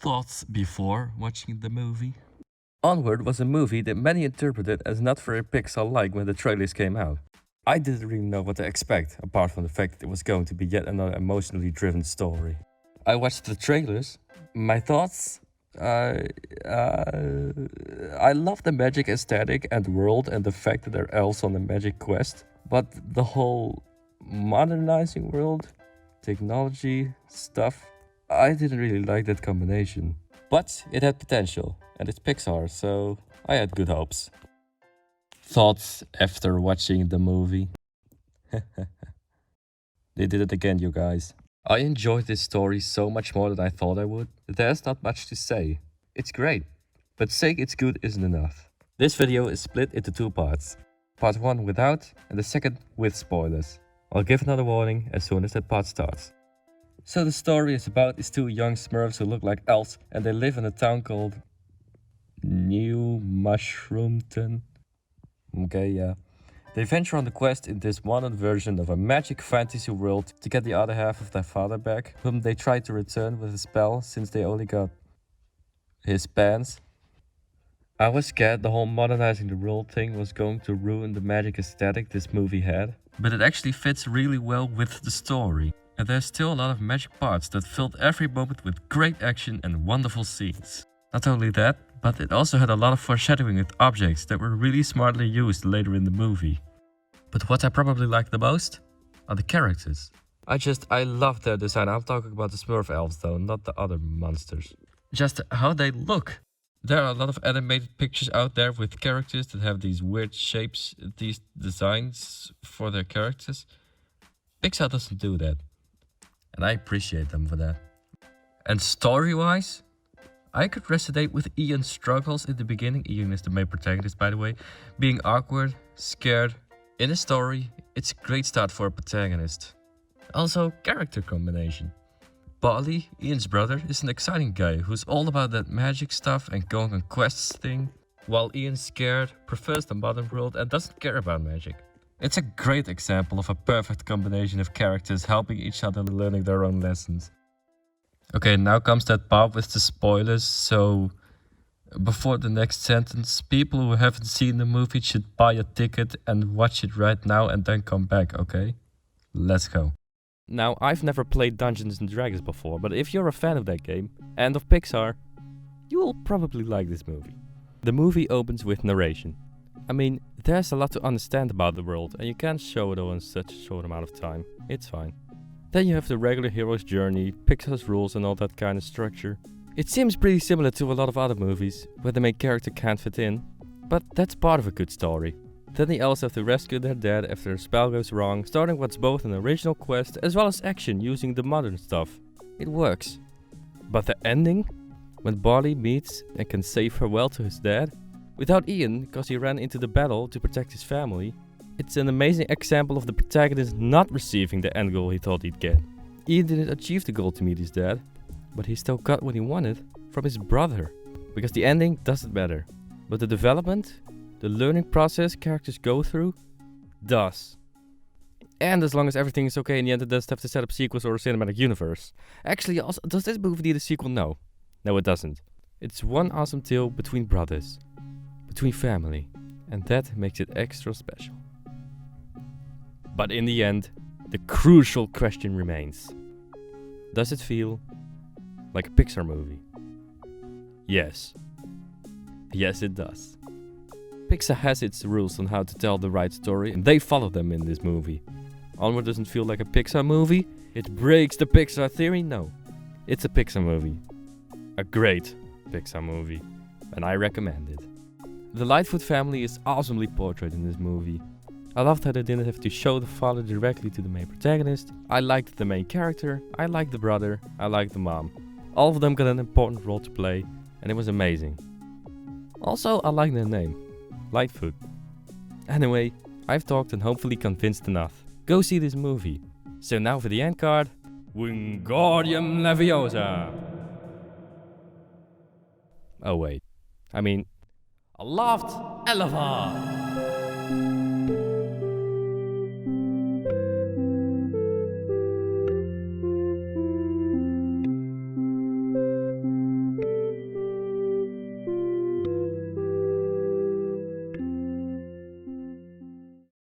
thoughts before watching the movie? Onward was a movie that many interpreted as not very Pixar-like when the trailers came out. I didn't really know what to expect, apart from the fact that it was going to be yet another emotionally driven story. I watched the trailers. My thoughts? I love the magic aesthetic and world and the fact that there are elves on a magic quest. But the whole modernizing world, technology, stuff, I didn't really like that combination. But it had potential, and it's Pixar, so I had good hopes. Thoughts after watching the movie? They did it again, you guys. I enjoyed this story so much more than I thought I would. There's not much to say. It's great, but saying it's good isn't enough. This video is split into two parts. Part 1 without, and the second with spoilers. I'll give another warning as soon as that part starts. So the story is about these two young Smurfs who look like elves, and they live in a town called New Mushroomton. Okay, yeah. They venture on the quest in this modern version of a magic fantasy world to get the other half of their father back, whom they try to return with a spell since they only got his pants. I was scared the whole modernizing the world thing was going to ruin the magic aesthetic this movie had, but it actually fits really well with the story. And there's still a lot of magic parts that filled every moment with great action and wonderful scenes. Not only that, but it also had a lot of foreshadowing with objects that were really smartly used later in the movie. But what I probably like the most are the characters. I love their design. I'm talking about the Smurf elves though, not the other monsters. Just how they look. There are a lot of animated pictures out there with characters that have these weird shapes, these designs for their characters. Pixar doesn't do that. And I appreciate them for that. And story-wise, I could resonate with Ian's struggles in the beginning. Ian is the main protagonist, by the way. Being awkward, scared. In a story, it's a great start for a protagonist. Also, character combination. Bali, Ian's brother, is an exciting guy who's all about that magic stuff and going on quests thing, while Ian's scared, prefers the modern world and doesn't care about magic. It's a great example of a perfect combination of characters helping each other and learning their own lessons. Okay, now comes that part with the spoilers, so before the next sentence, people who haven't seen the movie should buy a ticket and watch it right now and then come back, okay? Let's go. Now, I've never played Dungeons & Dragons before, but if you're a fan of that game, and of Pixar, you will probably like this movie. The movie opens with narration. I mean, there's a lot to understand about the world, and you can't show it all in such a short amount of time. It's fine. Then you have the regular hero's journey, Pixar's rules and all that kind of structure. It seems pretty similar to a lot of other movies, where the main character can't fit in, but that's part of a good story. Then the elves have to rescue their dad after a spell goes wrong, starting what's both an original quest as well as action using the modern stuff. It works. But the ending? When Barley meets and can say farewell to his dad, without Ian because he ran into the battle to protect his family, it's an amazing example of the protagonist not receiving the end goal he thought he'd get. Ian didn't achieve the goal to meet his dad, but he still got what he wanted from his brother. Because the ending doesn't matter, but the development, the learning process characters go through, does. And as long as everything is okay in the end, it doesn't have to set up sequels or a cinematic universe. Actually, also, does this movie need a sequel? No. No, it doesn't. It's one awesome tale between brothers, between family, and that makes it extra special. But in the end, the crucial question remains. Does it feel like a Pixar movie? Yes. Yes, it does. Pixar has its rules on how to tell the right story, and they follow them in this movie. Onward doesn't feel like a Pixar movie. It breaks the Pixar theory. No, it's a Pixar movie. A great Pixar movie, and I recommend it. The Lightfoot family is awesomely portrayed in this movie. I loved how they didn't have to show the father directly to the main protagonist. I liked the main character, I liked the brother, I liked the mom. All of them got an important role to play, and it was amazing. Also, I like their name, Lightfoot. Anyway, I've talked and hopefully convinced enough. Go see this movie. So now for the end card, Wingardium Leviosa. Oh wait, I mean, Aloft Elevar.